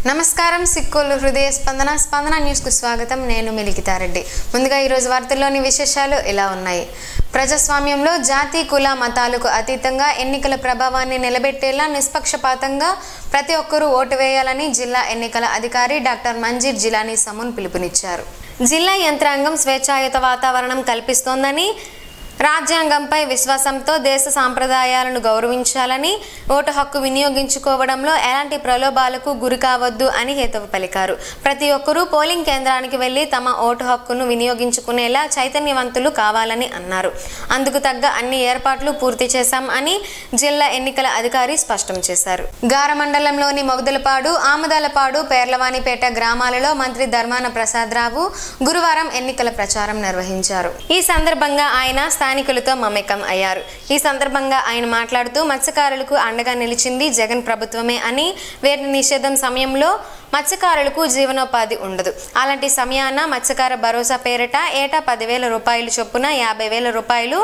నమస్కారం సిక్కోలు హృదయ స్పందన న్యూస్ కు స్వాగతం. నేను మిలికితారెడ్డి. ముందుగా ఈ రోజు వార్తల్లోని విశేషాలు ఇలా ఉన్నాయి. ప్రజాస్వామ్యంలో జాతి కుల మతాలకు అతీతంగా ఎన్నికల ప్రభావాన్ని నిలబెట్టేలా నిష్పక్షపాతంగా ప్రతి ఒక్కరూ ఓటు వేయాలని జిల్లా ఎన్నికల అధికారి డాక్టర్ మంజీర్ జిలానీ సమూన్ పిలుపునిచ్చారు. జిల్లా యంత్రాంగం స్వేచ్ఛాయుత వాతావరణం కల్పిస్తోందని, రాజ్యాంగంపై విశ్వాసంతో దేశ సాంప్రదాయాలను గౌరవించాలని, ఓటు హక్కు వినియోగించుకోవడంలో ఎలాంటి ప్రలోభాలకు గురి కావద్దు అని హితవు పలికారు. ప్రతి ఒక్కరూ పోలింగ్ కేంద్రానికి వెళ్లి తమ ఓటు హక్కును వినియోగించుకునేలా చైతన్యవంతులు కావాలని అన్నారు. అందుకు తగ్గ అన్ని ఏర్పాట్లు పూర్తి చేశాం అని జిల్లా ఎన్నికల అధికారి స్పష్టం చేశారు. గార మండలంలోని మొగదలపాడు, ఆమదాలపాడు, పేర్లవానిపేట గ్రామాలలో మంత్రి ధర్మాన ప్రసాదరావు గురువారం ఎన్నికల ప్రచారం నిర్వహించారు. ఈ సందర్భంగా ఆయన స్థానికులతో మమేకం అయ్యారు. ఈ సందర్భంగా ఆయన మాట్లాడుతూ మత్స్యకారులకు అండగా నిలిచింది జగన్ ప్రభుత్వమే అని, వేట నిషేధం సమయంలో మత్స్యకారులకు జీవనోపాధి ఉండదు. అలాంటి సమయాన మత్స్యకార భరోసా పేరిట ఏటా 10,000 రూపాయలు చొప్పున 50,000 రూపాయలు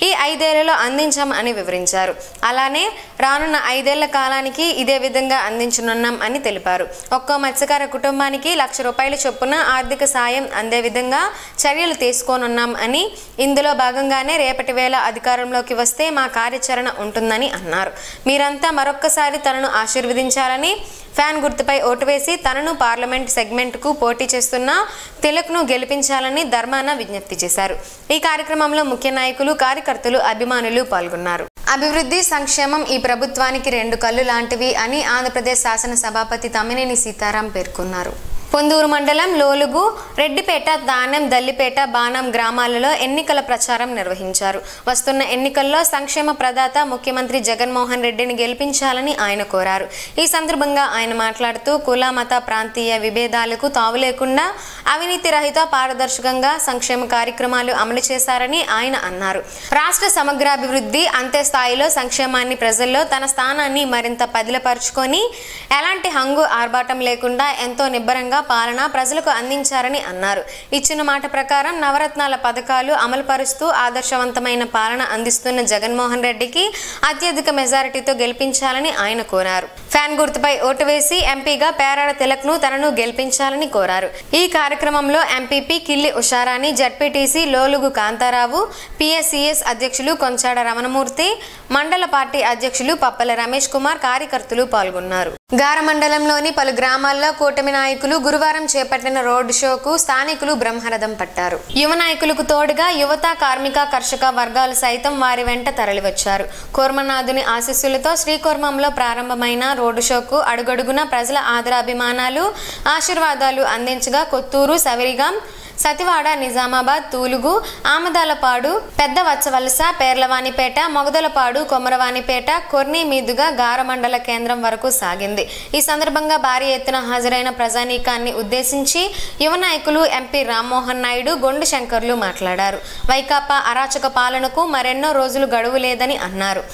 ఈ 5 ఏళ్లలో అందించాం అని వివరించారు. అలానే రానున్న 5 ఏళ్ల కాలానికి ఇదే విధంగా అందించనున్నాం అని తెలిపారు. ఒక్కో మత్స్యకార కుటుంబానికి 1,00,000 రూపాయల చొప్పున ఆర్థిక సాయం అందే విధంగా చర్యలు తీసుకోనున్నాం అని, ఇందులో భాగంగానే రేపటి వేళ అధికారంలోకి వస్తే మా కార్యాచరణ ఉంటుందని అన్నారు. మీరంతా మరొక్కసారి తనను ఆశీర్వదించాలని, ఫ్యాన్ గుర్తుపై ఓటు వేసి తనను పార్లమెంట్ సెగ్మెంట్కు పోటీ చేస్తున్న తిలక్ను గెలిపించాలని ధర్మాన విజ్ఞప్తి చేశారు. ఈ కార్యక్రమంలో ముఖ్య నాయకులు, కార్యకర్తలు, అభిమానులు పాల్గొన్నారు. అభివృద్ధి, సంక్షేమం ఈ ప్రభుత్వానికి 2 కళ్ళు లాంటివి అని ఆంధ్రప్రదేశ్ శాసన సభాపతి తమ్మినేని సీతారాం పేర్కొన్నారు. పొందూరు మండలం లోలుగు, రెడ్డిపేట, దానం, దల్లిపేట, బాణం గ్రామాలలో ఎన్నికల ప్రచారం నిర్వహించారు. వస్తున్న ఎన్నికల్లో సంక్షేమ ప్రదాత ముఖ్యమంత్రి జగన్మోహన్ రెడ్డిని గెలిపించాలని ఆయన కోరారు. ఈ సందర్భంగా ఆయన మాట్లాడుతూ కుల, మత, ప్రాంతీయ విభేదాలకు తావు లేకుండా అవినీతి రహిత, పారదర్శకంగా సంక్షేమ కార్యక్రమాలు అమలు చేశారని ఆయన అన్నారు. రాష్ట్ర సమగ్రాభివృద్ధి, అంతే స్థాయిలో సంక్షేమాన్ని ప్రజల్లో తన స్థానాన్ని మరింత పదిలపరుచుకొని ఎలాంటి హంగు ఆర్భాటం లేకుండా ఎంతో నిబ్బరంగా పాలన ప్రజలకు అందించారని అన్నారు. ఇచ్చిన మాట ప్రకారం నవరత్నాల పథకాలు అమలుపరుస్తూ ఆదర్శవంతమైన పాలన అందిస్తున్న జగన్మోహన్ రెడ్డికి అత్యధిక మెజారిటీతో గెలిపించాలని ఆయన కోరారు. ఫ్యాన్ గుర్తుపై ఓటు వేసి ఎంపీగా పేరాడ తిలక్ను తనను గెలిపించాలని కోరారు. ఈ కార్యక్రమంలో MPP Killi Usharani, ZPTC Lolugu Kantharao, PSCS అధ్యక్షులు కొంచాడ రమణమూర్తి, మండల పార్టీ అధ్యక్షులు పప్పల రమేష్ కుమార్, కార్యకర్తలు పాల్గొన్నారు. గార మండలంలోని పలు గ్రామాల్లో కూటమి నాయకులు గురువారం చేపట్టిన రోడ్ షోకు స్థానికులు బ్రహ్మరథం పట్టారు. యువ నాయకులకు తోడుగా యువత, కార్మిక, కర్షక వర్గాలు సైతం వారి వెంట తరలివచ్చారు. కూర్మనాథుని ఆశీస్సులతో శ్రీకూర్మంలో ప్రారంభమైన రోడ్ షోకు అడుగడుగున ప్రజల ఆదరాభిమానాలు, ఆశీర్వాదాలు అందించగా కొత్తూరు, సవిరిగాం, సతివాడ, నిజామాబాద్, తూలుగు, ఆమదాలపాడు, పెద్ద వత్సవలస, పేర్లవానిపేట, మొగదలపాడు, కొమరవానిపేట, కొర్ని మీదుగా గార మండల కేంద్రం వరకు సాగింది. ఈ సందర్భంగా భారీ ఎత్తున హాజరైన ప్రజానీకాన్ని ఉద్దేశించి యువ నాయకులు ఎంపీ రామ్మోహన్ నాయుడు, గొండు శంకర్లు మాట్లాడారు. వైకాపా అరాచక పాలనకు మరెన్నో రోజులు గడువు లేదని అన్నారు.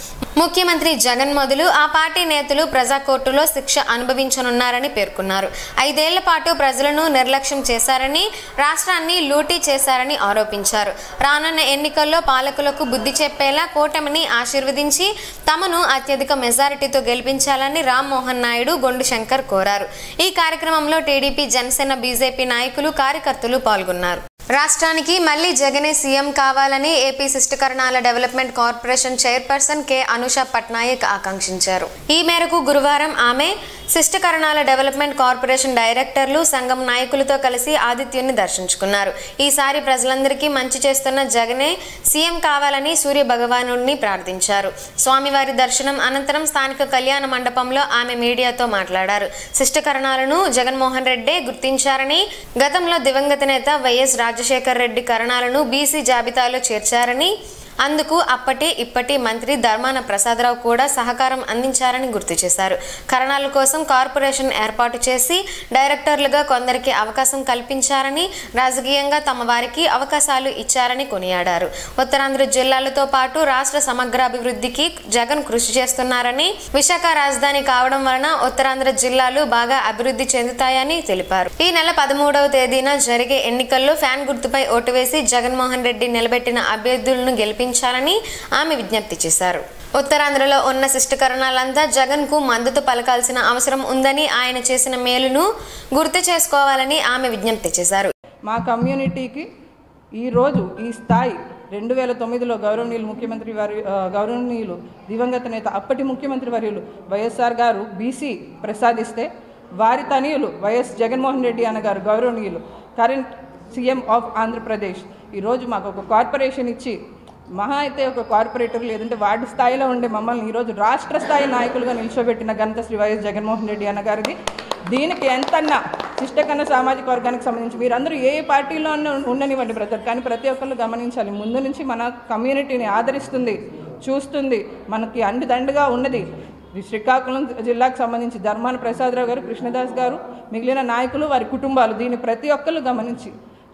ముఖ్యమంత్రి జగన్ మొదలు ఆ పార్టీ నేతలు ప్రజా కోర్టులో శిక్ష అనుభవించనున్నారని పేర్కొన్నారు. 5 ఏళ్ల పాటు ప్రజలను నిర్లక్ష్యం చేశారని, రాష్ట్రాన్ని లూటీ చేశారని ఆరోపించారు. రానున్న ఎన్నికల్లో పాలకులకు బుద్ధి చెప్పేలా కూటమిని ఆశీర్వదించి తమను అత్యధిక మెజారిటీతో గెలిపించాలని రామ్మోహన్ నాయుడు, గొండు శంకర్ కోరారు. ఈ కార్యక్రమంలో టీడీపీ, జనసేన, బీజేపీ నాయకులు, కార్యకర్తలు పాల్గొన్నారు. రాష్ట్రానికి మళ్లీ జగనే సీఎం కావాలని ఏపీ శిష్టకరణాల development corporation chairperson K Anusha Patnaik ఆకాంక్షించారు. ఈ మేరకు గురువారం ఆమె శిష్టకరణాల డెవలప్మెంట్ కార్పొరేషన్ డైరెక్టర్లు, సంఘం నాయకులతో కలిసి ఆదిత్యుని దర్శించుకున్నారు. ఈసారి ప్రజలందరికీ మంచి చేస్తున్న జగనే సీఎం కావాలని సూర్య భగవానుడిని ప్రార్థించారు. స్వామివారి దర్శనం అనంతరం స్థానిక కళ్యాణ మండపంలో ఆమె మీడియాతో మాట్లాడారు. శిష్టకరణాలను జగన్మోహన్ రెడ్డే గుర్తించారని, గతంలో దివంగత నేత వైఎస్ రాజశేఖర్ రెడ్డి కరణాలను బీసీ జాబితాలో చేర్చారని, అందుకు అప్పటి ఇప్పటి మంత్రి ధర్మాన ప్రసాదరావు కూడా సహకారం అందించారని గుర్తు చేశారు. కరణాల కోసం కార్పొరేషన్ ఏర్పాటు చేసి డైరెక్టర్లుగా కొందరికి అవకాశం కల్పించారని, రాజకీయంగా తమ వారికి అవకాశాలు ఇచ్చారని కొనియాడారు. ఉత్తరాంధ్ర జిల్లాలతో పాటు రాష్ట్ర సమగ్రాభివృద్ధికి జగన్ కృషి చేస్తున్నారని, విశాఖ రాజధాని కావడం వలన ఉత్తరాంధ్ర జిల్లాలు బాగా అభివృద్ధి చెందుతాయని తెలిపారు. ఈ నెల 13వ తేదీన జరిగే ఎన్నికల్లో ఫ్యాన్ గుర్తుపై ఓటు వేసి జగన్మోహన్ రెడ్డి నిలబెట్టిన అభ్యర్థులను గెలిపించాలని ఆమె విజ్ఞప్తి చేశారు. ఉత్తరాంధ్రలో ఉన్న శిష్టకరణాలంతా జగన్కు మద్దతు పలకాల్సిన అవసరం ఉందని, ఆయన చేసిన మేలును గుర్తు చేసుకోవాలని ఆమె విజ్ఞప్తి చేశారు. మా కమ్యూనిటీకి ఈరోజు ఈ స్థాయి 2009లో గౌరవనీయులు దివంగత నేత అప్పటి ముఖ్యమంత్రి వర్యులు వైఎస్ఆర్ గారు బీసీ ప్రసాదిస్తే వారి తనయులు వైఎస్ జగన్మోహన్ రెడ్డి అన్నగారు గౌరవనీయులు కరెంట్ సీఎం ఆఫ్ ఆంధ్రప్రదేశ్ ఈరోజు మాకు ఒక కార్పొరేషన్ ఇచ్చి మహా అయితే ఒక కార్పొరేటర్ లేదంటే వార్డు స్థాయిలో ఉండే మమ్మల్ని ఈరోజు రాష్ట్ర స్థాయి నాయకులుగా నిల్చోబెట్టిన ఘనత శ్రీ వైఎస్ జగన్మోహన్ రెడ్డి అన్నగారిది. దీనికి ఎంతన్నా శిష్టకన్న సామాజిక వర్గానికి సంబంధించి మీరందరూ ఏ పార్టీలో ఉండనివ్వండి బ్రదర్, కానీ ప్రతి ఒక్కళ్ళు గమనించాలి, ముందు నుంచి మన కమ్యూనిటీని ఆదరిస్తుంది, చూస్తుంది, మనకి అండదండగా ఉన్నది శ్రీకాకుళం జిల్లాకు సంబంధించి ధర్మాన ప్రసాదరావు గారు, కృష్ణదాస్ గారు, మిగిలిన నాయకులు, వారి కుటుంబాలు. దీన్ని ప్రతి ఒక్కళ్ళు గమనించి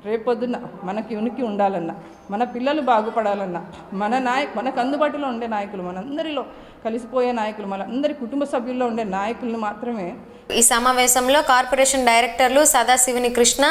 రేపొద్దున మనకి ఉనికి ఉండాలన్నా, మన పిల్లలు బాగుపడాలన్నా, మనకు అందుబాటులో ఉండే నాయకులు, మనందరిలో కలిసిపోయే నాయకులు, మనందరి కుటుంబ సభ్యుల్లో ఉండే నాయకులను మాత్రమే. ఈ సమావేశంలో కార్పొరేషన్ డైరెక్టర్లు సదాశివుని కృష్ణ,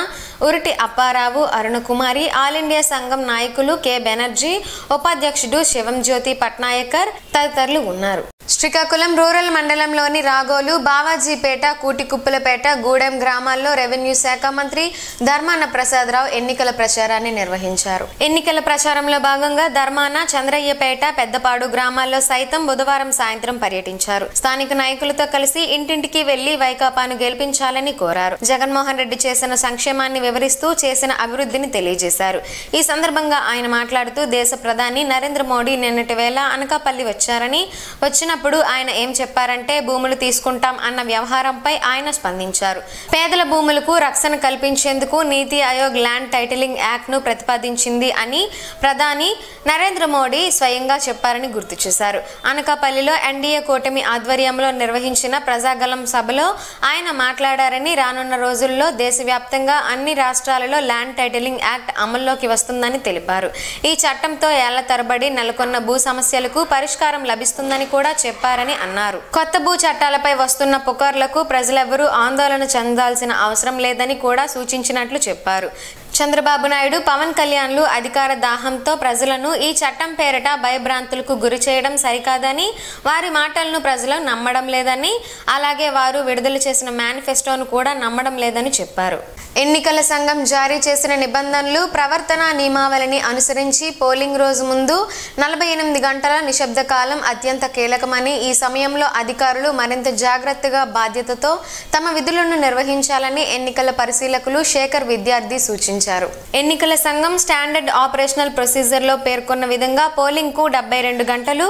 ఉరిటి అప్పారావు, అరుణకుమారి, ఆల్ ఇండియా సంఘం నాయకులు కె బెనర్జీ, ఉపాధ్యక్షుడు శివంజ్యోతి పట్నాయకర్ తదితరులు ఉన్నారు. శ్రీకాకుళం రూరల్ మండలంలోని రాగోలు, బావాజీపేట, కూటికుప్పలపేట, గూడెం గ్రామాల్లో రెవెన్యూ శాఖ మంత్రి ధర్మాన ప్రసాదరావు ఎన్నికల ప్రచారాన్ని నిర్వహించారు. ఎన్నికల ప్రచారంలో భాగంగా ధర్మాన, చంద్రయ్యపేట, పెద్దపాడు గ్రామాల్లో సైతం బుధవారం సాయంత్రం పర్యటించారు. స్థానిక నాయకులతో కలిసి ఇంటింటికి వెళ్లి వైకాపాను గెలిపించాలని కోరారు. జగన్మోహన్ రెడ్డి చేసిన సంక్షేమాన్ని వివరిస్తూ చేసిన అభివృద్ధిని తెలియజేశారు. ఈ సందర్భంగా ఆయన మాట్లాడుతూ దేశ ప్రధాని నరేంద్ర మోడీ నిన్నటి వేళ అనకాపల్లి వచ్చారని, వచ్చినప్పుడు ఆయన ఏం చెప్పారంటే భూములు తీసుకుంటాం అన్న వ్యవహారంపై ఆయన స్పందించారు. పేదల భూములకు రక్షణ కల్పించేందుకు నీతి ఆయోగ్ ల్యాండ్ టైటిలింగ్ యాక్ట్ ను ప్రతిపాదించింది అని ప్రధాని నరేంద్ర మోడీ స్వయంగా చెప్పారని గుర్తు చేశారు. అనకాపల్లిలో ఎన్డీఏ కూటమి ఆధ్వర్యంలో నిర్వహించిన ప్రజాగలం సభలో ఆయన మాట్లాడారని, రానున్న రోజుల్లో దేశవ్యాప్తంగా అన్ని రాష్ట్రాలలో ల్యాండ్ టైటిలింగ్ యాక్ట్ అమల్లోకి వస్తుందని తెలిపారు. ఈ చట్టంతో ఏళ్ల తరబడి నెలకొన్న భూ సమస్యలకు పరిష్కారం లభిస్తుందని కూడా చెప్పారని అన్నారు. కొత్త భూ చట్టాలపై వస్తున్న పుకార్లకు ప్రజలెవరూ ఆందోళన చెందాల్సిన అవసరం లేదని కూడా సూచించినట్లు చెప్పారు. చంద్రబాబు నాయుడు, పవన్ కళ్యాణ్లు అధికార దాహంతో ప్రజలను ఈ చట్టం పేరిట భయభ్రాంతులకు గురి చేయడం సరికాదని, వారి మాటలను ప్రజలు నమ్మడం లేదని, అలాగే వారు విడుదల చేసిన మేనిఫెస్టోను కూడా నమ్మడం లేదని చెప్పారు. ఎన్నికల సంఘం జారీ చేసిన నిబంధనలు, ప్రవర్తన నియమావళిని అనుసరించి పోలింగ్ రోజు ముందు 48 గంటల నిశ్శబ్ద కాలం అత్యంత కీలకమని, ఈ సమయంలో అధికారులు మరింత జాగ్రత్తగా బాధ్యతతో తమ విధులను నిర్వహించాలని ఎన్నికల పరిశీలకులు శేఖర్ విద్యార్థి సూచించారు. ఎన్నికల సంఘం స్టాండర్డ్ ఆపరేషనల్ ప్రొసీజర్లో పేర్కొన్న విధంగా పోలింగ్ కు 72 గంటలు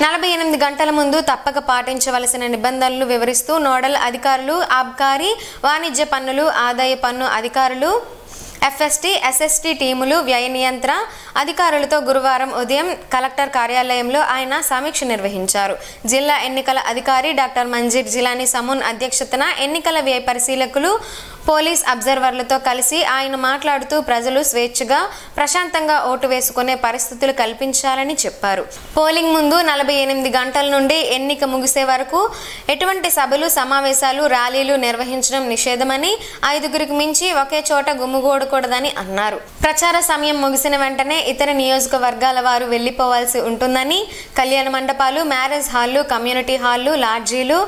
48 గంటల ముందు తప్పక పాటించవలసిన నిబంధనలు వివరిస్తూ నోడల్ అధికారులు, ఆబ్కారీ, వాణిజ్య పన్నులు, ఆదాయ పన్ను అధికారులు, ఎఫ్ఎస్టీ, ఎస్ఎస్టీ టీములు, వ్యయ నియంత్రణ అధికారులతో గురువారం ఉదయం కలెక్టర్ కార్యాలయంలో ఆయన సమీక్ష నిర్వహించారు. జిల్లా ఎన్నికల అధికారి డాక్టర్ మంజీర్ జిలానీ సమూన్ అధ్యక్షతన ఎన్నికల వ్యయ పరిశీలకులు, పోలీస్ అబ్జర్వర్లతో కలిసి ఆయన మాట్లాడుతూ ప్రజలు స్వేచ్ఛగా, ప్రశాంతంగా ఓటు వేసుకునే పరిస్థితులు కల్పించాలని చెప్పారు. పోలింగ్ ముందు 48 గంటల నుండి ఎన్నిక ముగిసే వరకు ఎటువంటి సభలు, సమావేశాలు, ర్యాలీలు నిర్వహించడం నిషేధమని, 5గురికి మించి ఒకే చోట గుమ్ముగూడకూడదని అన్నారు. ప్రచార సమయం ముగిసిన వెంటనే ఇతర నియోజకవర్గాల వారు వెళ్లిపోవాల్సి ఉంటుందని, కళ్యాణ మండపాలు, మ్యారేజ్ హాళ్లు, కమ్యూనిటీ హాళ్లు, లాడ్జీలు,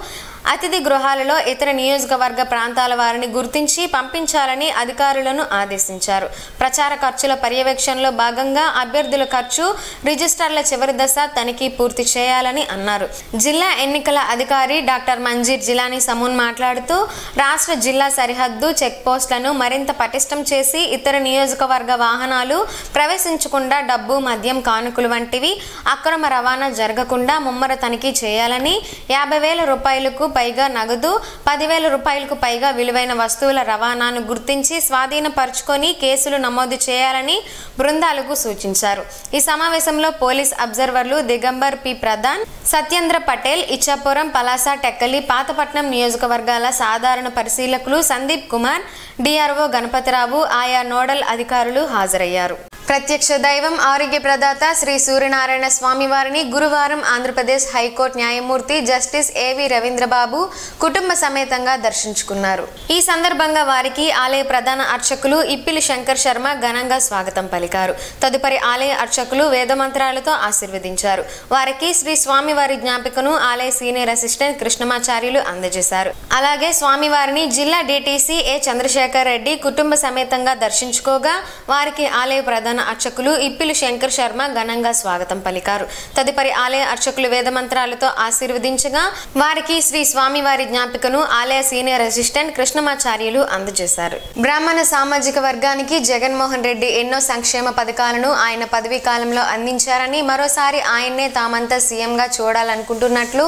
అతిథి గృహాలలో ఇతర నియోజకవర్గ ప్రాంతాల వారిని గుర్తించి పంపించాలని అధికారులను ఆదేశించారు. ప్రచార ఖర్చుల పర్యవేక్షణలో భాగంగా అభ్యర్థుల ఖర్చు రిజిస్టర్ల చివరి దశ తనిఖీ పూర్తి చేయాలని అన్నారు. జిల్లా ఎన్నికల అధికారి డాక్టర్ మంజీర్ జిలానీ సమూన్ మాట్లాడుతూ రాష్ట్ర జిల్లా సరిహద్దు చెక్ పోస్టులను మరింత పటిష్టం చేసి ఇతర నియోజకవర్గ వాహనాలు ప్రవేశించకుండా డబ్బు, మద్యం, కానుకలు వంటివి అక్రమ రవాణా జరగకుండా ముమ్మర తనిఖీ చేయాలని, 50,000 రూపాయలకు పైగా నగదు, 10,000 రూపాయలకు పైగా విలువైన వస్తువుల రవాణాను గుర్తించి స్వాధీనపరుచుకొని కేసులు నమోదు చేయాలని బృందాలకు సూచించారు. ఈ సమావేశంలో పోలీస్ అబ్జర్వర్లు దిగంబర్ పి ప్రధాన్, సత్యేంద్ర పటేల్, ఇచ్చాపురం, పలాస, టెక్కలి, పాతపట్నం నియోజకవర్గాల సాధారణ పరిశీలకులు సందీప్ కుమార్, డిఆర్ఓ గణపతిరావు, ఆయా నోడల్ అధికారులు హాజరయ్యారు. ప్రత్యక్ష దైవం ఆరోగ్య ప్రదాత శ్రీ సూర్యనారాయణ స్వామి వారిని గురువారం ఆంధ్రప్రదేశ్ హైకోర్టు న్యాయమూర్తి జస్టిస్ ఏవి రవీంద్రబాబు కుటుంబ సమేతంగా దర్శించుకున్నారు. ఈ సందర్భంగా వారికి ఆలయ ప్రధాన అర్చకులు ఇప్పిలి శంకర్ శర్మ ఘనంగా స్వాగతం పలికారు. తదుపరి ఆలయ అర్చకులు వేదమంత్రాలతో ఆశీర్వదించారు. వారికి శ్రీ స్వామివారి జ్ఞాపికను ఆలయ సీనియర్ అసిస్టెంట్ కృష్ణమాచార్యులు అందజేశారు. అలాగే స్వామివారిని జిల్లా డీటీసీ ఏ చంద్రశేఖర్ రెడ్డి కుటుంబ సమేతంగా దర్శించుకోగా వారికి ఆలయ ప్రధాన అర్చకులు ఇప్పిలి శంకర్ శర్మ ఘనంగా స్వాగతం పలికారు. తదుపరి ఆలయ అర్చకులు వేదమంత్రాలతో ఆశీర్వదించగా వారికి శ్రీ స్వామివారి జ్ఞాపికను ఆలయ సీనియర్ అసిస్టెంట్ కృష్ణమాచార్యులు అందజేశారు. బ్రాహ్మణ సామాజిక వర్గానికి జగన్మోహన్ రెడ్డి ఎన్నో సంక్షేమ పథకాలను ఆయన పదవీ కాలంలో అందించారని, మరోసారి ఆయన్నే తామంతా సీఎంగా చూడాలనుకుంటున్నట్లు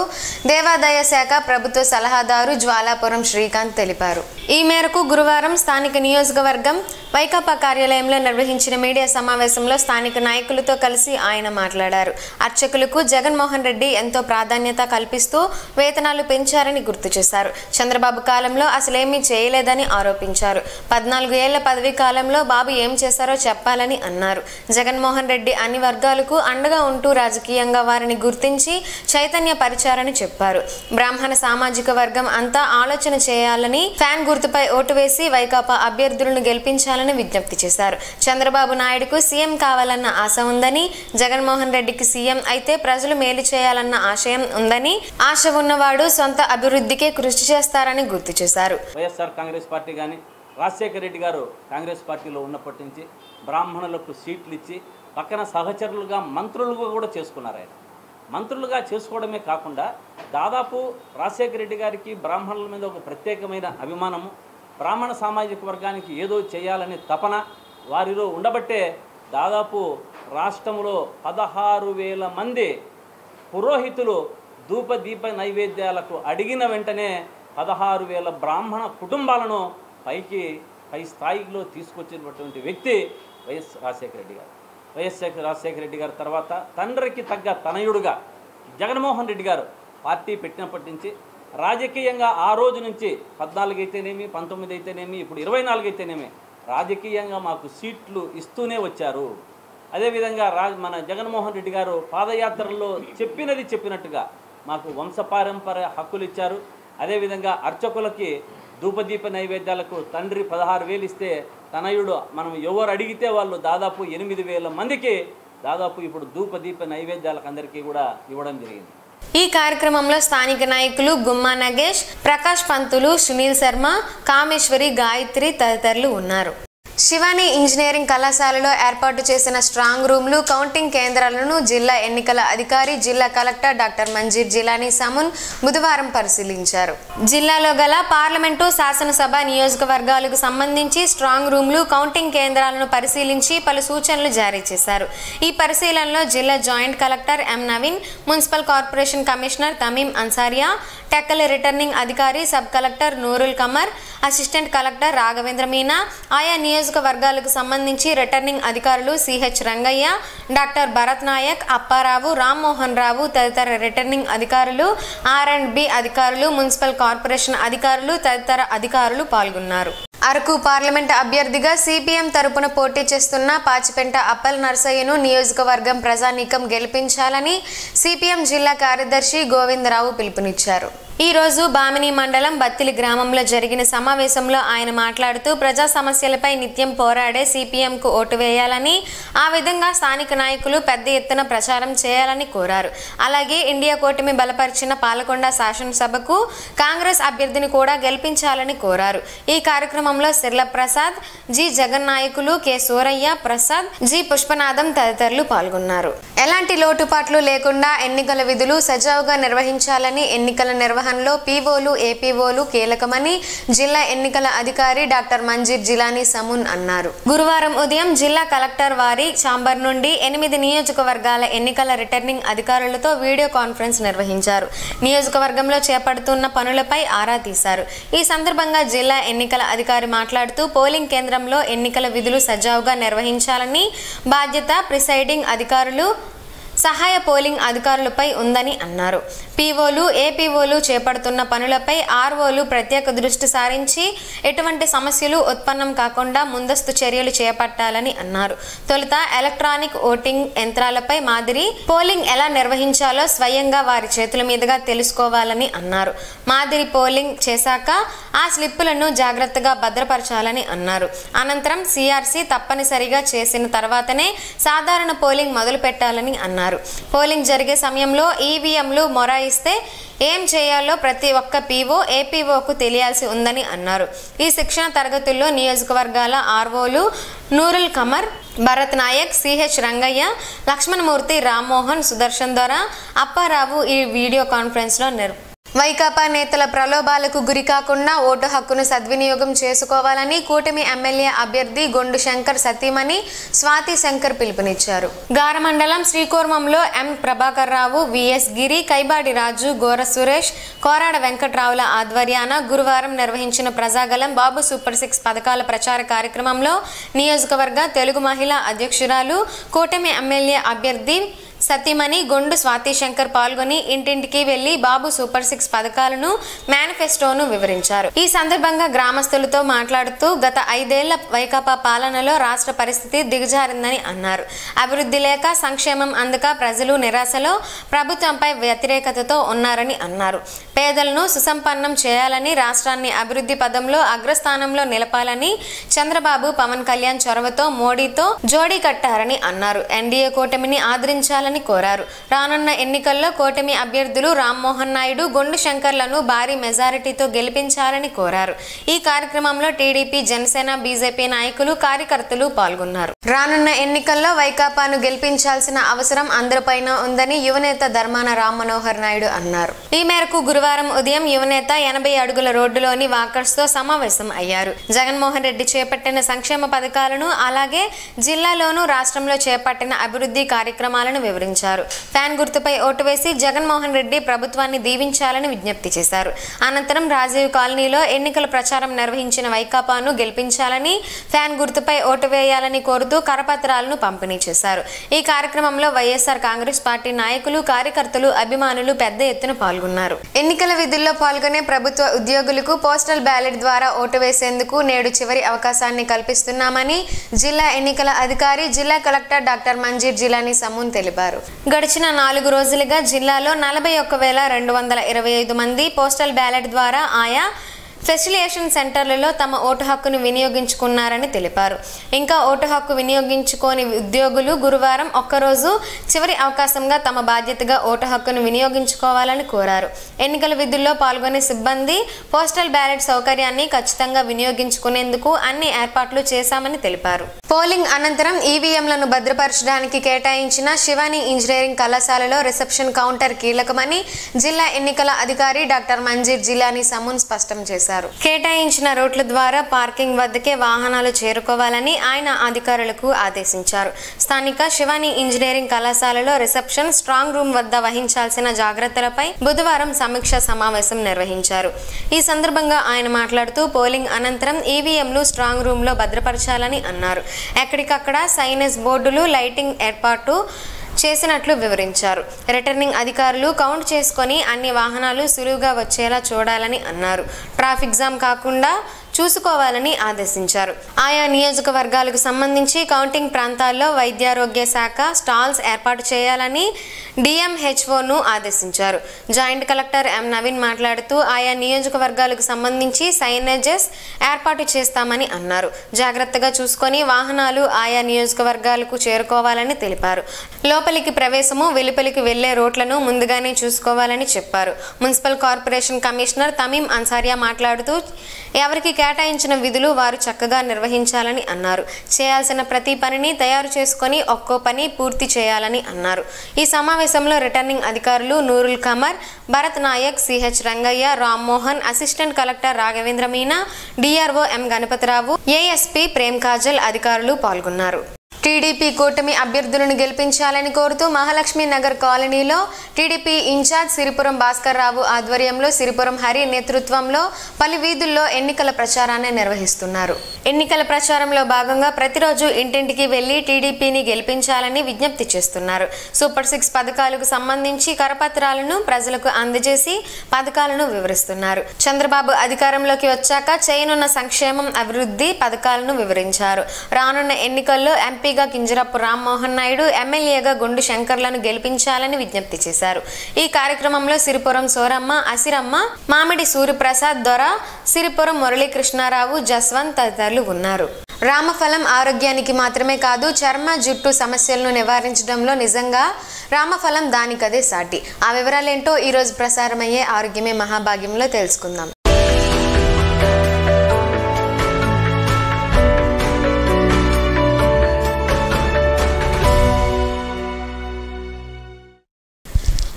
దేవాదాయ శాఖ ప్రభుత్వ సలహాదారు జ్వాలాపురం శ్రీకాంత్ తెలిపారు. ఈ మేరకు గురువారం స్థానిక నియోజకవర్గం వైకాపా కార్యాలయంలో నిర్వహించిన మీడియా సమావేశంలో స్థానిక నాయకులతో కలిసి ఆయన మాట్లాడారు. అర్చకులకు జగన్మోహన్ రెడ్డి ఎంతో ప్రాధాన్యత కల్పిస్తూ వేతనాలు పెంచారని గుర్తు చేశారు. చంద్రబాబు కాలంలో అసలేమీ చేయలేదని ఆరోపించారు. 14 ఏళ్ల పదవీ కాలంలో బాబు ఏం చేశారో చెప్పాలని అన్నారు. జగన్మోహన్ రెడ్డి అన్ని వర్గాలకు అండగా ఉంటూ రాజకీయంగా వారిని గుర్తించి చైతన్యపరిచారని చెప్పారు. బ్రాహ్మణ సామాజిక వర్గం అంతా ఆలోచన చేయాలని, ఫ్యాన్ గుర్తుపై ఓటు వేసి వైకాపా అభ్యర్థులను గెలిపించాలని విజ్ఞప్తి చేశారు. చంద్రబాబు నాయుడుకు సీఎం కావాలన్న ఆశ ఉందని, జగన్మోహన్ రెడ్డికి సీఎం అయితే ప్రజలు మేలు చేయాలన్న ఆశయం ఉందని, ఆశ ఉన్నవాడు సొంత అభివృద్ధికే కృషి చేస్తారని గుర్తు చేశారు. వైఎస్ఆర్ కాంగ్రెస్ పార్టీ కానీ రాజశేఖర రెడ్డి గారు కాంగ్రెస్ పార్టీలో ఉన్నప్పటి నుంచి బ్రాహ్మణులకు సీట్లు ఇచ్చి పక్కన సహచరులుగా మంత్రులుగా కూడా చేసుకున్నారు. ఆయన మంత్రులుగా చేసుకోవడమే కాకుండా దాదాపు రాజశేఖర రెడ్డి గారికి బ్రాహ్మణుల మీద ఒక ప్రత్యేకమైన అభిమానము, బ్రాహ్మణ సామాజిక వర్గానికి ఏదో చేయాలనే తపన వారిలో ఉండబట్టే దాదాపు రాష్ట్రంలో 16,000 మంది పురోహితులు ధూపదీప నైవేద్యాలకు అడిగిన వెంటనే 16,000 బ్రాహ్మణ కుటుంబాలను పై స్థాయిలో తీసుకొచ్చినటువంటి వ్యక్తి వైఎస్ రాజశేఖర రెడ్డి గారు. రాజశేఖర రెడ్డి గారి తర్వాత తండ్రికి తగ్గ తనయుడుగా జగన్మోహన్ రెడ్డి గారు పార్టీ పెట్టినప్పటి నుంచి రాజకీయంగా ఆ రోజు నుంచి 14 అయితేనేమి, 19 అయితేనేమి, ఇప్పుడు 24 అయితేనేమి రాజకీయంగా మాకు సీట్లు ఇస్తూనే వచ్చారు. అదేవిధంగా మన జగన్మోహన్ రెడ్డి గారు పాదయాత్రల్లో చెప్పినట్టుగా మాకు వంశపారంపర్య హక్కులు ఇచ్చారు. అదేవిధంగా అర్చకులకి ధూపదీప నైవేద్యాలకు తండ్రి 16,000 ఇస్తే తనయుడు మనం ఎవరు అడిగితే వాళ్ళు దాదాపు 8,000 మందికి దాదాపు ఇప్పుడు ధూపదీప నైవేద్యాలకు అందరికీ కూడా ఇవ్వడం జరిగింది. ఈ కార్యక్రమంలో స్థానిక నాయకులు గుమ్మా నగేష్, ప్రకాష్ పంతులు, సునీల్ శర్మ, కామేశ్వరి, గాయత్రి తదితరులు ఉన్నారు. శివాని ఇంజనీరింగ్ కళాశాలలో ఏర్పాటు చేసిన స్ట్రాంగ్ రూమ్లు, కౌంటింగ్ కేంద్రాలను జిల్లా ఎన్నికల అధికారి, జిల్లా కలెక్టర్ డాక్టర్ మంజీర్ జిలానీ సమున్ బుధవారం పరిశీలించారు. జిల్లాలో గల పార్లమెంటు, శాసనసభ నియోజకవర్గాలకు సంబంధించి స్ట్రాంగ్ రూమ్లు, కౌంటింగ్ కేంద్రాలను పరిశీలించి పలు సూచనలు జారీ చేశారు. ఈ పరిశీలనలో జిల్లా joint collector M Naveen, municipal corporation commissioner Tameem Ansariya, Tekkali returning అధికారి sub collector Nurul Kamar, assistant collector Raghavendra Meena, ఆయా నియోజకవర్గాలకు సంబంధించి రిటర్నింగ్ అధికారులు సిహెచ్ రంగయ్య, డాక్టర్ భరత్ నాయక్, అప్పారావు, రామ్మోహన్ రావు తదితర రిటర్నింగ్ అధికారులు, R&B అధికారులు, మున్సిపల్ కార్పొరేషన్ అధికారులు తదితర అధికారులు పాల్గొన్నారు. అరకు పార్లమెంట్ అభ్యర్థిగా సిపిఎం తరపున పోటీ చేస్తున్న పాచిపెంట అప్పల్ నర్సయ్యను నియోజకవర్గం ప్రజానీకం గెలిపించాలని సిపిఎం జిల్లా కార్యదర్శి గోవిందరావు పిలుపునిచ్చారు. ఈ రోజు బామిని మండలం బత్తిలి గ్రామంలో జరిగిన సమావేశంలో ఆయన మాట్లాడుతూ ప్రజా సమస్యలపై నిత్యం పోరాడే సిపిఎంకు ఓటు వేయాలని, ఆ విధంగా స్థానిక నాయకులు పెద్ద ఎత్తున ప్రచారం చేయాలని కోరారు. అలాగే ఇండియా కూటమి బలపరిచిన పాలకొండ శాసనసభకు కాంగ్రెస్ అభ్యర్థిని కూడా గెలిపించాలని కోరారు. ఈ కార్యక్రమంలో సిర్ల ప్రసాద్, జి జగన్ నాయకులు, కె సూరయ్య ప్రసాద్, జి పుష్పనాథం తదితరులు పాల్గొన్నారు. ఎలాంటి లోటుపాట్లు లేకుండా ఎన్నికల విధులు సజావుగా నిర్వహించాలని, ఎన్నికల నిర్వహణలో పీఓలు, ఏపీఓలు కీలకమని జిల్లా ఎన్నికల అధికారి డాక్టర్ మంజీర్ జిలానీ సమున్ అన్నారు. గురువారం ఉదయం జిల్లా కలెక్టర్ వారి ఛాంబర్ నుండి 8 నియోజకవర్గాల ఎన్నికల రిటర్నింగ్ అధికారులతో వీడియో కాన్ఫరెన్స్ నిర్వహించారు. నియోజకవర్గంలో చేపడుతున్న పనులపై ఆరా తీశారు. ఈ సందర్భంగా జిల్లా ఎన్నికల అధికారి మాట్లాడుతూ పోలింగ్ కేంద్రంలో ఎన్నికల విధులు సజావుగా నిర్వహించాలని బాధ్యత ప్రిసైడింగ్ అధికారులు సహాయ పోలింగ్ అధికారులపై ఉందని అన్నారు. పీఓలు, ఏపీఓలు చేపడుతున్న పనులపై ఆర్ఓలు ప్రత్యేక దృష్టి సారించి ఎటువంటి సమస్యలు ఉత్పన్నం కాకుండా ముందస్తు చర్యలు చేపట్టాలని అన్నారు. తొలుత ఎలక్ట్రానిక్ ఓటింగ్ యంత్రాలపై మాదిరి పోలింగ్ ఎలా నిర్వహించాలో స్వయంగా వారి చేతుల మీదుగా తెలుసుకోవాలని అన్నారు. మాదిరి పోలింగ్ చేశాక ఆ స్లిప్పులను జాగ్రత్తగా భద్రపరచాలని అన్నారు. అనంతరం సిఆర్సి తప్పనిసరిగా చేసిన తర్వాతనే సాధారణ పోలింగ్ మొదలు పెట్టాలని అన్నారు. పోలింగ్ జరిగే సమయంలో ఈవీఎంలు మొరాయిస్తే ఏం చేయాలో ప్రతి ఒక్క పీఓ, ఏపీఓకు తెలియాల్సి ఉందని అన్నారు. ఈ శిక్షణ తరగతుల్లో నియోజకవర్గాల ఆర్ఓలు నూరుల్ కమర్, భరత్ నాయక్, సిహెచ్ రంగయ్య, లక్ష్మణమూర్తి, రామ్మోహన్, సుదర్శన్ ద్వారా అప్పారావు ఈ వీడియో కాన్ఫరెన్స్లో వైకాపా నేతల ప్రలోభాలకు గురికాకుండా ఓటు హక్కును సద్వినియోగం చేసుకోవాలని కూటమి ఎమ్మెల్యే అభ్యర్థి గొండు శంకర్ సతీమణి స్వాతి శంకర్ పిలుపునిచ్చారు. గారమండలం శ్రీకూర్మంలో ఎం ప్రభాకర్ రావు, విఎస్ గిరి, కైబాడి రాజు, గోర సురేష్, కోరాడ వెంకట్రావుల ఆధ్వర్యాన గురువారం నిర్వహించిన ప్రజాగలం బాబు సూపర్ 6 పథకాల ప్రచార కార్యక్రమంలో నియోజకవర్గ తెలుగు మహిళా అధ్యక్షురాలు, కూటమి ఎమ్మెల్యే అభ్యర్థి సతీమణి గొండు స్వాతి శంకర్ పాల్గొని ఇంటింటికి వెళ్లి బాబు సూపర్ 6 పథకాలను, మేనిఫెస్టోను వివరించారు. ఈ సందర్భంగా గ్రామస్తులతో మాట్లాడుతూ గత 5 ఏళ్ల వైకాపా పాలనలో రాష్ట్ర పరిస్థితి దిగజారిందని అన్నారు. అభివృద్ధి లేక, సంక్షేమం అందక ప్రజలు నిరాశలో, ప్రభుత్వంపై వ్యతిరేకతతో ఉన్నారని అన్నారు. పేదలను సుసంపన్నం చేయాలని, రాష్ట్రాన్ని అభివృద్ధి పదంలో అగ్రస్థానంలో నిలపాలని చంద్రబాబు, పవన్ కళ్యాణ్ చొరవతో మోడీతో జోడీ కట్టారని అన్నారు. ఎన్డీఏ కూటమిని ఆదరించాలని కోరారు. రానున్న ఎన్నికల్లో కూటమి అభ్యర్థులు రామ్మోహన్ నాయుడు, గొండు శంకర్లను భారీ మెజారిటీతో గెలిపించాలని కోరారు. ఈ కార్యక్రమంలో టీడీపీ, జనసేన, బీజేపీ నాయకులు, కార్యకర్తలు పాల్గొన్నారు. రానున్న ఎన్నికల్లో వైకాపాను గెలిపించాల్సిన అవసరం అందరిపైన ఉందని యువనేత ధర్మాన రామ్మనోహర్ నాయుడు అన్నారు. ఈ మేరకు గురువారం ఉదయం యువనేత 80 అడుగుల రోడ్డులోని వాకర్స్ తో సమావేశం అయ్యారు. జగన్మోహన్ రెడ్డి చేపట్టిన సంక్షేమ పథకాలను, అలాగే జిల్లాలోనూ రాష్ట్రంలో చేపట్టిన అభివృద్ధి కార్యక్రమాలను వివరించారు. ఫ్యాన్ గుర్తుపై ఓటు వేసి జగన్మోహన్ రెడ్డి ప్రభుత్వాన్ని దీవించాలని విజ్ఞప్తి చేశారు. అనంతరం రాజీవ్ కాలనీలో ఎన్నికల ప్రచారం నిర్వహించిన వైకాపాను గెలిపించాలని, ఫ్యాన్ గుర్తుపై ఓటు వేయాలని కోరుతూ కరపత్రాలను పంపిణీ చేశారు. ఈ కార్యక్రమంలో వైఎస్ఆర్ కాంగ్రెస్ పార్టీ నాయకులు, కార్యకర్తలు, అభిమానులు పెద్ద ఎత్తున పాల్గొన్నారు. ఎన్నికల విధుల్లో పాల్గొనే ప్రభుత్వ ఉద్యోగులకు పోస్టల్ బ్యాలెట్ ద్వారా ఓటు వేసేందుకు నేడు చివరి అవకాశాన్ని కల్పిస్తున్నామని జిల్లా ఎన్నికల అధికారి, జిల్లా కలెక్టర్ డాక్టర్ మంజీర్ జిలానీ సమూన్ తెలిపారు. గడిచిన 4 రోజులుగా జిల్లాలో 41,225 మంది పోస్టల్ బ్యాలెట్ ద్వారా ఆయా ఫెసిలిటేషన్ సెంటర్లలో తమ ఓటు హక్కును వినియోగించుకున్నారని తెలిపారు. ఇంకా ఓటు హక్కు వినియోగించుకోని ఉద్యోగులు గురువారం ఒక్కరోజు చివరి అవకాశంగా తమ బాధ్యతగా ఓటు హక్కును వినియోగించుకోవాలని కోరారు. ఎన్నికల విధుల్లో పాల్గొనే సిబ్బంది పోస్టల్ బ్యాలెట్ సౌకర్యాన్ని ఖచ్చితంగా వినియోగించుకునేందుకు అన్ని ఏర్పాట్లు చేశామని తెలిపారు. పోలింగ్ అనంతరం ఈవీఎంలను భద్రపరచడానికి కేటాయించిన శివాని ఇంజనీరింగ్ కళాశాలలో రిసెప్షన్ కౌంటర్ కీలకమని జిల్లా ఎన్నికల అధికారి డాక్టర్ మంజీర్ జిలానీ సమూన్ స్పష్టం చేశారు. కేటాయించిన రూట్ల ద్వారా పార్కింగ్ వద్దకే వాహనాలు చేరుకోవాలని ఆయన అధికారులకు ఆదేశించారు. స్థానిక శివాని ఇంజనీరింగ్ కళాశాలలో రిసెప్షన్, స్ట్రాంగ్ రూమ్ వద్ద వహించాల్సిన జాగ్రత్తలపై బుధవారం సమీక్షా సమావేశం నిర్వహించారు. ఈ సందర్భంగా ఆయన మాట్లాడుతూ పోలింగ్ అనంతరం ఈవీఎంలు స్ట్రాంగ్ రూమ్ లో భద్రపరచాలని అన్నారు. ఎక్కడికక్కడ సైనెస్ బోర్డులు, లైటింగ్ ఏర్పాటు చేసినట్లు వివరించారు. రిటర్నింగ్ అధికారులు కౌంట్ చేసుకొని అన్ని వాహనాలు సులువుగా వచ్చేలా చూడాలని అన్నారు. ట్రాఫిక్ జామ్ కాకుండా చూసుకోవాలని ఆదేశించారు. ఆయా నియోజకవర్గాలకు సంబంధించి కౌంటింగ్ ప్రాంతాల్లో వైద్యారోగ్య శాఖ స్టాల్స్ ఏర్పాటు చేయాలని డిఎంహెచ్ఓను ఆదేశించారు. జాయింట్ కలెక్టర్ ఎం నవీన్ మాట్లాడుతూ ఆయా నియోజకవర్గాలకు సంబంధించి సైనేజెస్ ఏర్పాటు చేస్తామని అన్నారు. జాగ్రత్తగా చూసుకొని వాహనాలు ఆయా నియోజకవర్గాలకు చేరుకోవాలని తెలిపారు. లోపలికి ప్రవేశము, వెలుపలికి వెళ్లే రోడ్లను ముందుగానే చూసుకోవాలని చెప్పారు. Municipal corporation commissioner Tameem Ansaria మాట్లాడుతూ ఎవరికి కేటాయించిన విధులు వారు చక్కగా నిర్వహించాలని అన్నారు. చేయాల్సిన ప్రతి పనిని తయారు చేసుకొని ఒక్కో పని పూర్తి చేయాలని అన్నారు. ఈ సమావేశంలో రిటర్నింగ్ అధికారులు Noorul Qamar, Bharat Naik, CH Rangaiah, Rammohan, assistant collector Raghavendra Meena, DRO M Ganapathirao, ASP Prem Kajal అధికారులు పాల్గొన్నారు. టీడీపీ కూటమి అభ్యర్థులను గెలిపించాలని కోరుతూ మహాలక్ష్మి నగర్ కాలనీలో టీడీపీ ఇన్ఛార్జ్ సిరిపురం భాస్కర్ రావు ఆధ్వర్యంలో సిరిపురం హరి నేతృత్వంలో పలు వీధుల్లో ఎన్నికల ప్రచారాన్ని నిర్వహిస్తున్నారు. ఎన్నికల ప్రచారంలో భాగంగా ప్రతిరోజు ఇంటింటికి వెళ్లి టీడీపీని గెలిపించాలని విజ్ఞప్తి చేస్తున్నారు. సూపర్ 6 పథకాలకు సంబంధించి కరపత్రాలను ప్రజలకు అందజేసి పథకాలను వివరిస్తున్నారు. చంద్రబాబు అధికారంలోకి వచ్చాక చేయనున్న సంక్షేమం అభివృద్ధి పథకాలను వివరించారు. రానున్న ఎన్నికల్లో ఎంపీగా కింజరాపు రామ్మోహన్ నాయుడు, ఎమ్మెల్యేగా గుండు శంకర్లను గెలిపించాలని విజ్ఞప్తి చేశారు. ఈ కార్యక్రమంలో సిరిపురం సోరమ్మ, అసిరమ్మ, మామిడి సూర్యప్రసాద్, దొర, సిరిపురం మురళీకృష్ణారావు, జస్వంత్ తదితరులు ఉన్నారు. రామఫలం ఆరోగ్యానికి మాత్రమే కాదు, చర్మ జుట్టు సమస్యలను నివారించడంలో నిజంగా రామఫలం దానికదే సాటి. ఆ వివరాలేంటో ఈరోజు ప్రసారమయ్యే ఆరోగ్యమే మహాభాగ్యంలో తెలుసుకుందాం.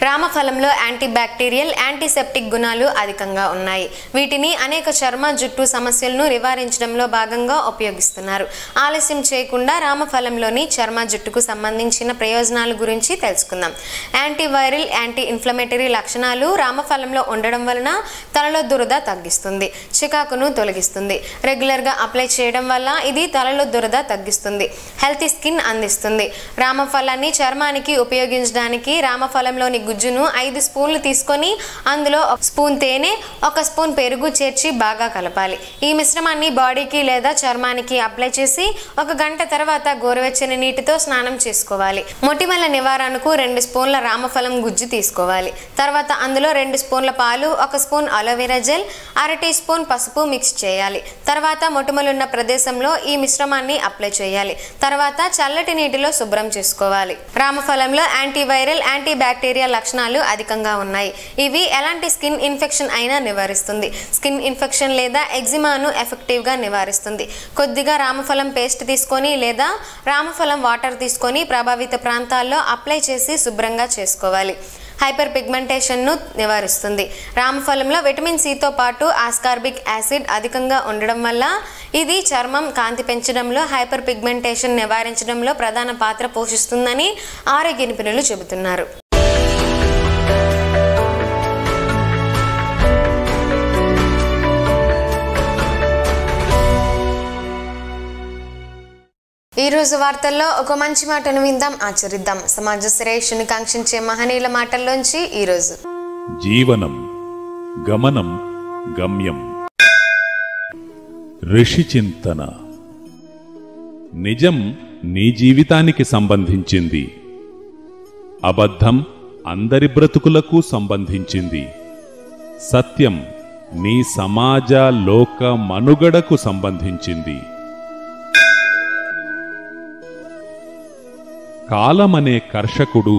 రామఫలంలో యాంటీ బ్యాక్టీరియల్, యాంటీసెప్టిక్ గుణాలు అధికంగా ఉన్నాయి. వీటిని అనేక చర్మ జుట్టు సమస్యలను నివారించడంలో భాగంగా ఉపయోగిస్తున్నారు. ఆలస్యం చేయకుండా రామఫలంలోని చర్మ జుట్టుకు సంబంధించిన ప్రయోజనాల గురించి తెలుసుకుందాం. యాంటీవైరల్, యాంటీ ఇన్ఫ్లమేటరీ లక్షణాలు రామఫలంలో ఉండడం వలన తలలో దురద తగ్గిస్తుంది, చికాకును తొలగిస్తుంది. రెగ్యులర్గా అప్లై చేయడం వల్ల ఇది తలలో దురద తగ్గిస్తుంది, హెల్తీ స్కిన్ అందిస్తుంది. రామఫలాన్ని చర్మానికి ఉపయోగించడానికి రామఫలంలోని గుజ్జును 5 స్పూన్లు తీసుకొని అందులో 1 స్పూన్ తేనె, 1 స్పూన్ పెరుగు చేర్చి బాగా కలపాలి. ఈ మిశ్రమాన్ని బాడీకి లేదా చర్మానికి అప్లై చేసి 1 గంట తర్వాత గోరువెచ్చని నీటితో స్నానం చేసుకోవాలి. మొటిమల నివారణకు 2 స్పూన్ల రామఫలం గుజ్జు తీసుకోవాలి. తర్వాత అందులో 2 స్పూన్ల పాలు, 1 spoon aloe vera gel, 1/2 teaspoon పసుపు మిక్స్ చేయాలి. తర్వాత మొటిమలున్న ప్రదేశంలో ఈ మిశ్రమాన్ని అప్లై చేయాలి. తర్వాత చల్లటి నీటిలో శుభ్రం చేసుకోవాలి. రామఫలంలో యాంటీవైరల్, యాంటీ బ్యాక్టీరియల్ లక్షణాలు అధికంగా ఉన్నాయి. ఇవి ఎలాంటి స్కిన్ ఇన్ఫెక్షన్ అయినా నివారిస్తుంది. స్కిన్ ఇన్ఫెక్షన్ లేదా ఎగ్జిమాను ఎఫెక్టివ్ గా నివారిస్తుంది. కొద్దిగా రామఫలం పేస్ట్ తీసుకొని లేదా రామఫలం వాటర్ తీసుకొని ప్రభావిత ప్రాంతాల్లో అప్లై చేసి శుభ్రంగా చేసుకోవాలి. హైపర్ పిగ్మెంటేషన్ను నివారిస్తుంది. రామఫలంలో విటమిన్ సితో పాటు ఆస్కార్బిక్ యాసిడ్ అధికంగా ఉండడం వల్ల ఇది చర్మం కాంతి పెంచడంలో, హైపర్ పిగ్మెంటేషన్ నివారించడంలో ప్రధాన పాత్ర పోషిస్తుందని ఆరోగ్య నిపుణులు చెబుతున్నారు. ఈ రోజు వార్తల్లో ఒక మంచి మాటను విందాం, ఆచరిద్దాం. సమాజ శ్రేయస్సుని కాంక్షించే మహనీయుల మాటల్లోంచి ఈరోజు. జీవనం గమనం గమ్యం. ఋషి చింతన. నిజం నీ జీవితానికి సంబంధించింది, అబద్ధం అందరి బ్రతుకులకు సంబంధించింది. సత్యం నీ సమాజ లోక మనుగడకు సంబంధించింది. కాలమనే కర్షకుడు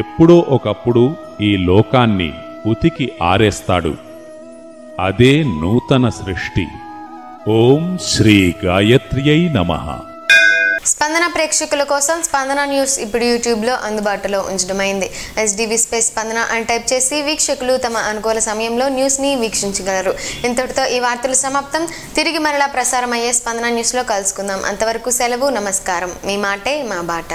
ఎప్పుడో ఒకప్పుడు ఈ లోకాన్ని ఉతికి ఆరేస్తాడు. అదే నూతన సృష్టి. ఓం శ్రీ గాయత్ర్యై నమః. స్పందన ప్రేక్షకుల కోసం స్పందన న్యూస్ ఇప్పుడు యూట్యూబ్లో అందుబాటులో ఉంచడమైంది. SDV స్పేస్ స్పందన అని టైప్ చేసి వీక్షకులు తమ అనుకూల సమయంలో న్యూస్ని వీక్షించగలరు. ఇంతటితో ఈ వార్తలు సమాప్తం. తిరిగి మరలా ప్రసారం అయ్యే స్పందన న్యూస్లో కలుసుకుందాం. అంతవరకు సెలవు, నమస్కారం. మీ మాటే మా బాట.